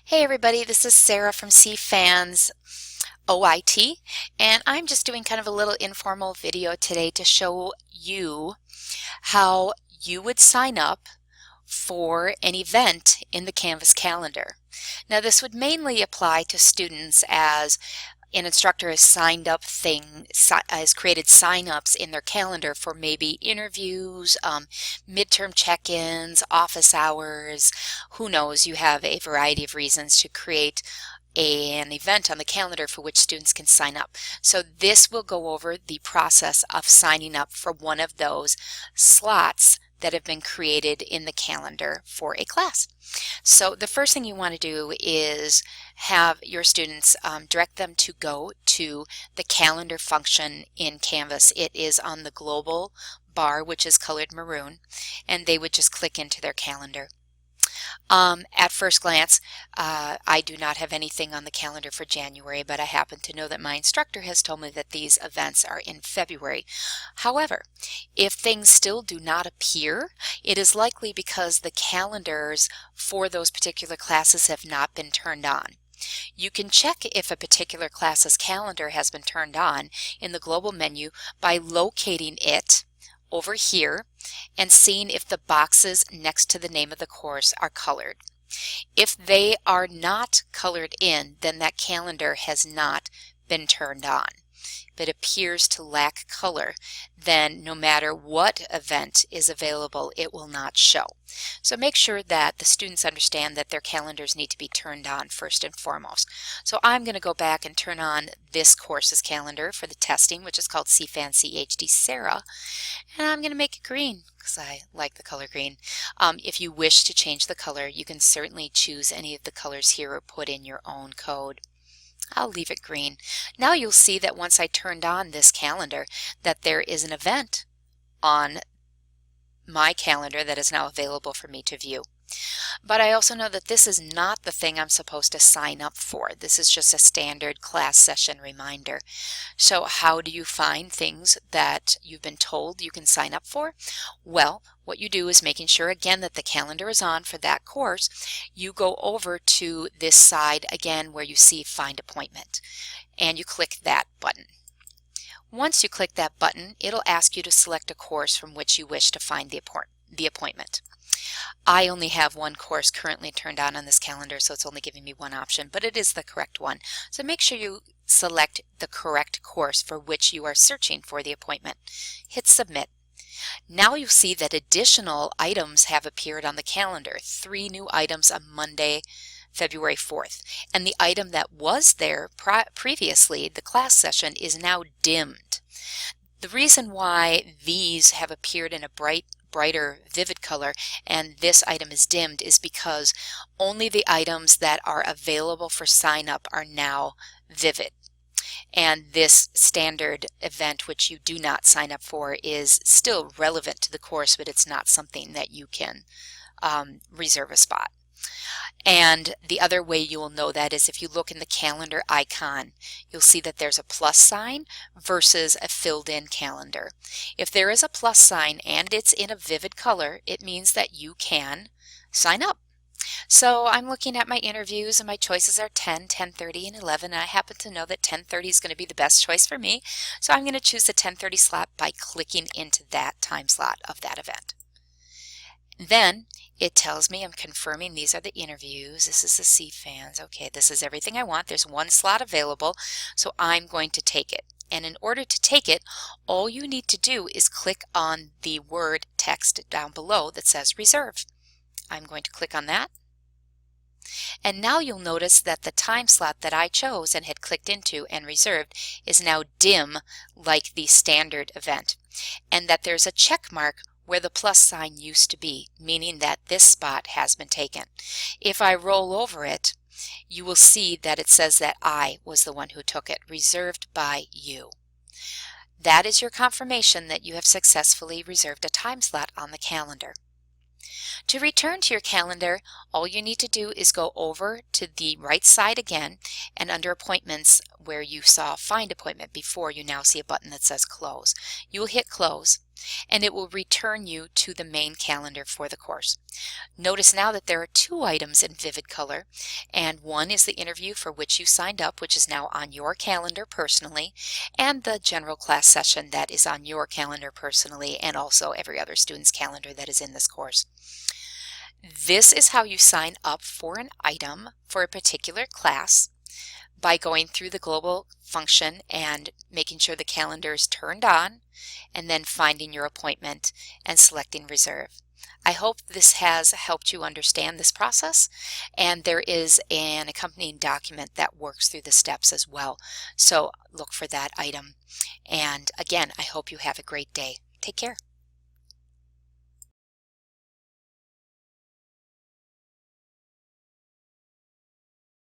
Hey everybody, this is Sarah from CFans OIT, and I'm just doing kind of a little informal video today to show you how you would sign up for an event in the Canvas calendar. Now this would mainly apply to students as an instructor has created sign-ups in their calendar for maybe interviews, midterm check-ins, office hours. Who knows? You have a variety of reasons to create an event on the calendar for which students can sign up. So this will go over the process of signing up for one of those slots that have been created in the calendar for a class. So the first thing you want to do is have your students direct them to go to the calendar function in Canvas. It is on the global bar, which is colored maroon, and they would just click into their calendar. At first glance, I do not have anything on the calendar for January, but I happen to know that my instructor has told me that these events are in February. However, if things still do not appear, it is likely because the calendars for those particular classes have not been turned on. You can check if a particular class's calendar has been turned on in the global menu by locating it over here and seeing if the boxes next to the name of the course are colored. If they are not colored in, then that calendar has not been turned on. If it appears to lack color, then no matter what event is available, it will not show. So make sure that the students understand that their calendars need to be turned on first and foremost. So I'm going to go back and turn on this course's calendar for the testing, which is called CFAN CHD Sarah, and I'm going to make it green because I like the color green. If you wish to change the color, you can certainly choose any of the colors here or put in your own code. I'll leave it green. Now you'll see that once I turned on this calendar that there is an event on my calendar that is now available for me to view. But I also know that this is not the thing I'm supposed to sign up for. This is just a standard class session reminder. So how do you find things that you've been told you can sign up for? Well, what you do is making sure again that the calendar is on for that course. You go over to this side again where you see Find Appointment, and you click that button. Once you click that button, it'll ask you to select a course from which you wish to find the appointment. I only have one course currently turned on this calendar, so it's only giving me one option, but it is the correct one. So make sure you select the correct course for which you are searching for the appointment. Hit Submit. Now you'll see that additional items have appeared on the calendar. 3 new items on Monday, February 4th. And the item that was there previously, the class session, is now dimmed. The reason why these have appeared in a brighter, vivid color and this item is dimmed is because only the items that are available for sign up are now vivid. And this standard event, which you do not sign up for, is still relevant to the course, but it's not something that you can reserve a spot. And the other way you will know that is if you look in the calendar icon, you'll see that there's a plus sign versus a filled in calendar. If there is a plus sign and it's in a vivid color, it means that you can sign up. So I'm looking at my interviews and my choices are 10, 10:30, and 11. And I happen to know that 10:30 is going to be the best choice for me. So I'm going to choose the 10:30 slot by clicking into that time slot of that event. Then it tells me I'm confirming these are the interviews. This is the CFANs. Okay, this is everything I want. There's one slot available, so I'm going to take it. And in order to take it, all you need to do is click on the word text down below that says reserve. I'm going to click on that. And now you'll notice that the time slot that I chose and had clicked into and reserved is now dim like the standard event, and that there's a check mark where the plus sign used to be, meaning that this spot has been taken. If I roll over it, you will see that it says that I was the one who took it, reserved by you. That is your confirmation that you have successfully reserved a time slot on the calendar. To return to your calendar, all you need to do is go over to the right side again, and under appointments where you saw find appointment before, you now see a button that says close. You will hit close and it will return you to the main calendar for the course. Notice now that there are two items in vivid color, and one is the interview for which you signed up, which is now on your calendar personally, and the general class session that is on your calendar personally, and also every other student's calendar that is in this course. This is how you sign up for an item for a particular class, by going through the global function and making sure the calendar is turned on, and then finding your appointment and selecting reserve. I hope this has helped you understand this process, and there is an accompanying document that works through the steps as well. So look for that item. And again, I hope you have a great day. Take care.